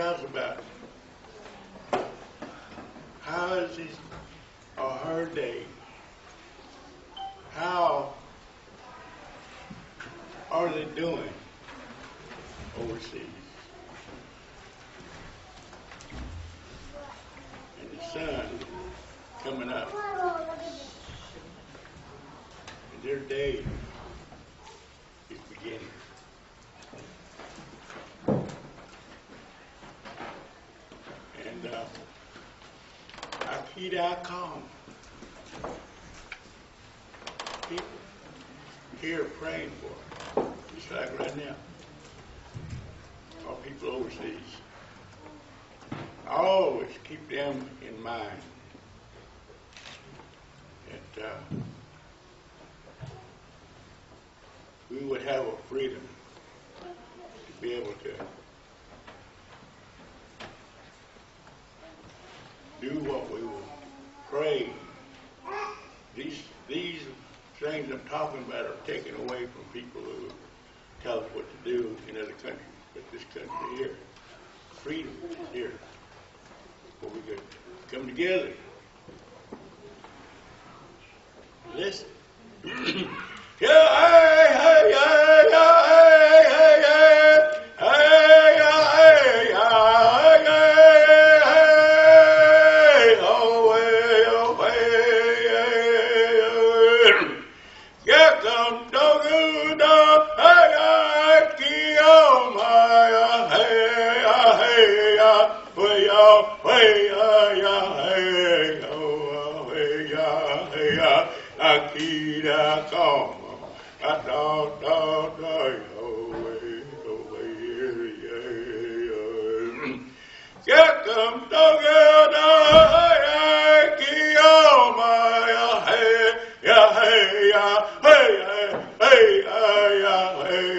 us about how is his or her day? How are they doing overseas? And the sun coming up. And their day is beginning. And I keep out calm. People here praying for it, just like right now. All people overseas. I always keep them in mind. That we would have a freedom to be able to do what we will pray. These things I'm talking about are taken away from people who tell us what to do in other countries. But this country here, freedom is here. Where we could come together. Listen. Yeah, hey, hey, hey, hey, hey, hey, hey, hey, hey, oh, yeah, come, don't do, don't, hey, hey, Akira como a da da da away get them together Kioma hey ya hey ya hey hey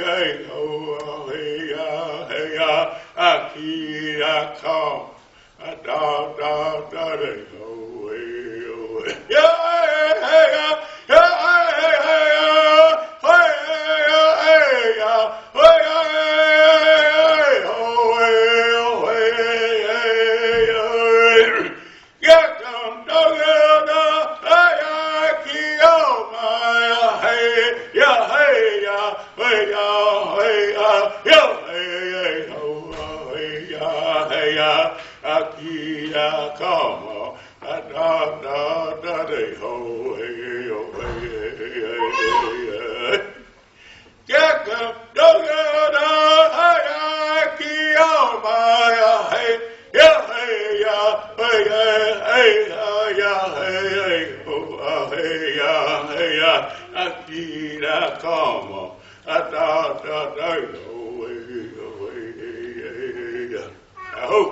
hey oh hey ya Akira como a da da da away yeah Come da da da da ho hey oh hey get up do da hey Kioma hey ya hey ya hey ya hey oh hey ya Akira como da da da ho hey oh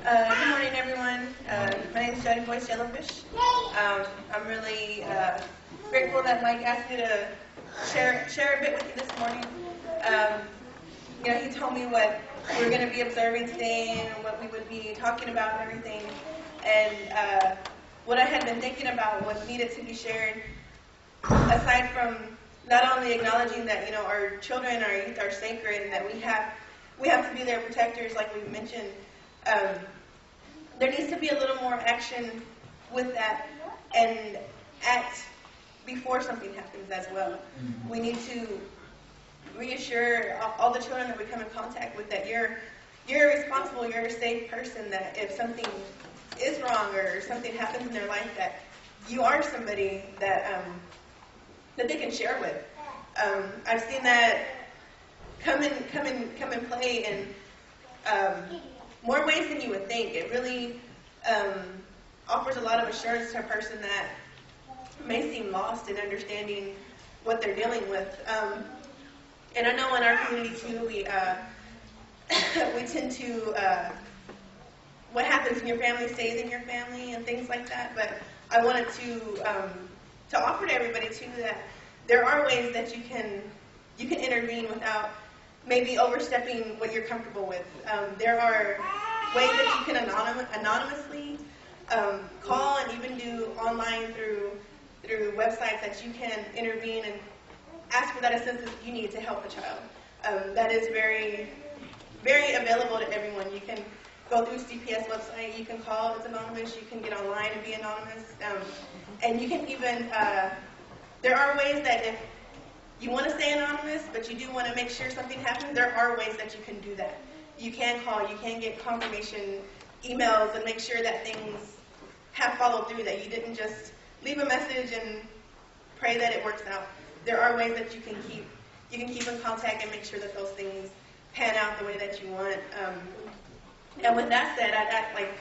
Good morning, everyone. My name is Jody Boyce Jellyfish. I'm really grateful that Mike asked me to share a bit with you this morning. He told me what we were going to be observing today and what we would be talking about and everything. And what I had been thinking about was needed to be shared, aside from not only acknowledging that our children, our youth are sacred, and that we have to be their protectors, like we mentioned. There needs to be a little more action with that and act before something happens as well. We need to reassure all the children that we come in contact with that you're responsible, you're a safe person, that if something is wrong or something happens in their life, that you are somebody that they can share with. I've seen that come and play in more ways than you would think. It really offers a lot of assurance to a person that may seem lost in understanding what they're dealing with. And I know in our community too, we tend to what happens in your family stays in your family and things like that. But I wanted to offer to everybody too that there are ways that you can intervene without maybe overstepping what you're comfortable with. There are ways that you can anonymously call and even do online through websites that you can intervene ask for that assistance you need to help the child. That is very, very available to everyone. You can go through CPS website, you can call, it's anonymous, you can get online and be anonymous, and you can even, there are ways that if you want to stay anonymous, but you do want to make sure something happens, there are ways that you can do that. You can call, you can get confirmation emails and make sure that things have followed through, that you didn't just leave a message and pray that it works out. There are ways that you can keep in contact and make sure that those things pan out the way that you want. And with that said, like,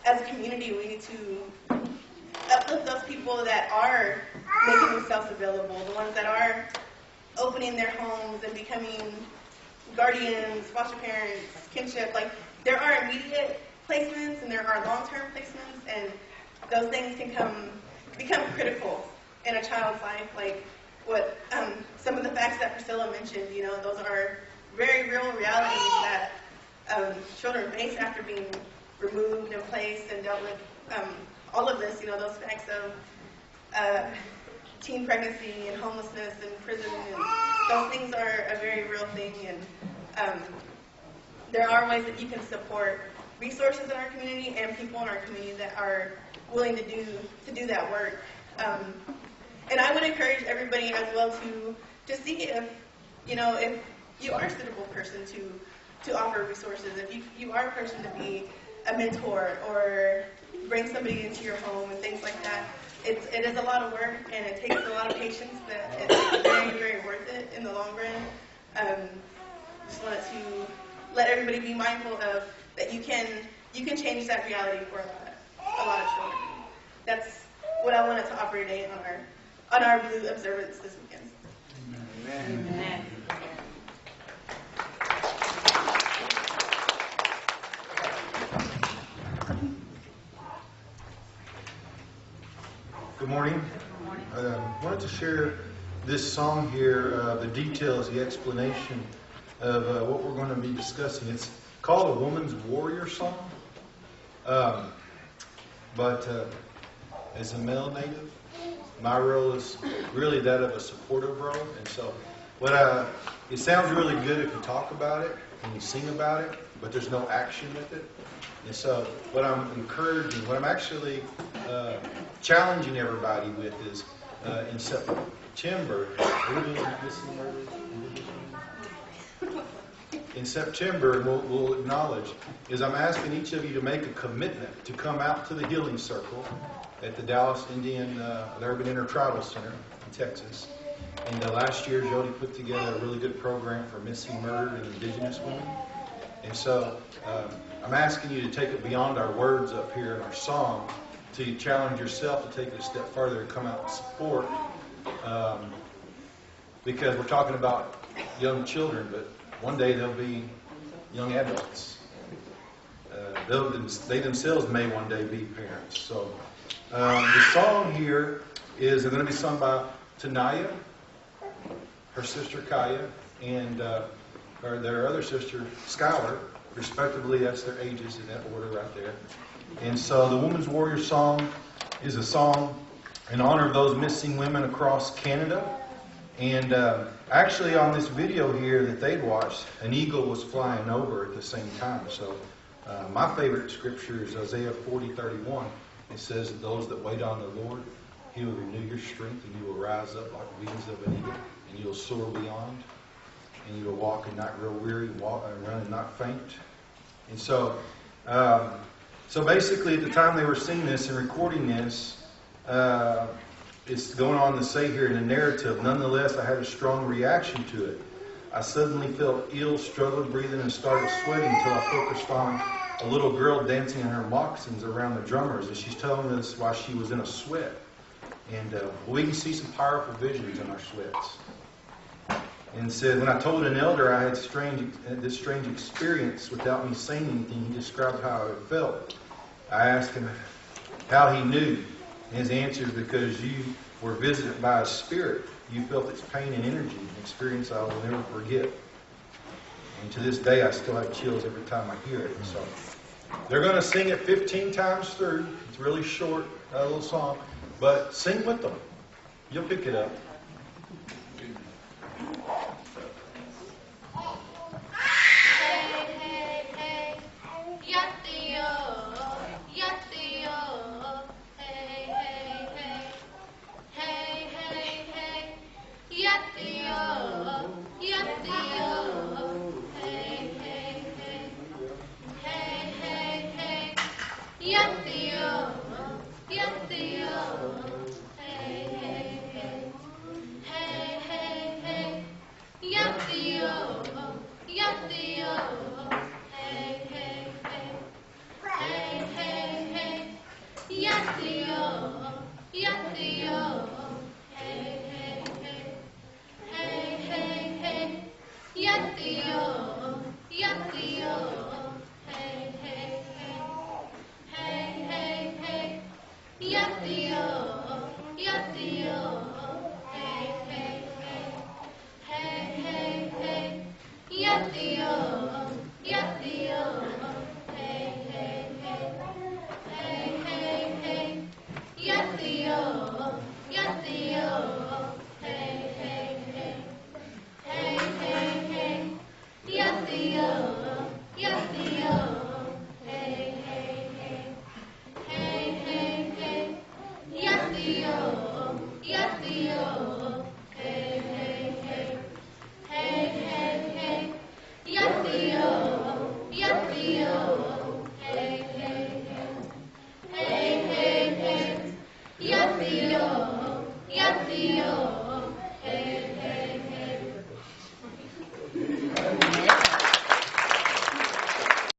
as a community, we need to uplift those people that are making themselves available, the ones that are opening their homes and becoming guardians, foster parents, kinship. Like, there are immediate placements and there are long-term placements, and those things can become critical in a child's life. Like what some of the facts that Priscilla mentioned, those are very real realities that children face after being removed and placed and dealt with all of this, those facts of teen pregnancy and homelessness and prison, and those things are a very real thing, and there are ways that you can support resources in our community and people in our community that are willing to do that work. And I would encourage everybody as well to see if you are a suitable person to offer resources, if you are a person to be a mentor or bring somebody into your home and things like that. It is a lot of work and it takes a lot of patience, but it's very, very worth it in the long run. Just wanted to let everybody be mindful of that you can change that reality for a lot of children. That's what I wanted to offer today on our Blue Observance this weekend. Amen. Amen. Good morning. I wanted to share this song here, the details, the explanation of what we're going to be discussing. It's called A Woman's Warrior Song. But as a male native, my role is really that of a supportive role. And so it sounds really good if you talk about it and you sing about it, but there's no action with it. And so what I'm encouraging, what I'm actually challenging everybody with is in September, in September, we'll acknowledge, is I'm asking each of you to make a commitment to come out to the Healing Circle at the Dallas Indian Urban Intertribal Center in Texas. And last year, Jody put together a really good program for missing, murdered, and indigenous women. And so I'm asking you to take it beyond our words up here in our song, to challenge yourself to take it a step further and come out and support. Because we're talking about young children, but one day they'll be young adults. They themselves may one day be parents. So the song here is going to be sung by Tanaya, her sister Kaya, and their other sister Skylar. Respectively, that's their ages in that order right there. And so the Woman's Warrior Song is a song in honor of those missing women across Canada. And actually on this video here that they'd watched, an eagle was flying over at the same time. So my favorite scripture is Isaiah 40:31. It says, those that wait on the Lord, He will renew your strength, and you will rise up like wings of an eagle, and you'll soar beyond, and you will walk and not grow weary, walk and run and not faint. And so, so basically at the time they were singing this and recording this, it's going on to say here in the narrative, nonetheless, I had a strong reaction to it. I suddenly felt ill, struggled breathing, and started sweating until I focused on a little girl dancing in her moccasins around the drummers. And she's telling us why she was in a sweat. And we can see some powerful visions in our sweats. And said, when I told an elder I had this strange experience without me saying anything, he described how it felt. I asked him how he knew. And his answer is, because you were visited by a spirit. You felt its pain and energy, an experience I will never forget. And to this day, I still have chills every time I hear it. So they're going to sing it 15 times through. It's really short, a little song. But sing with them. You'll pick it up.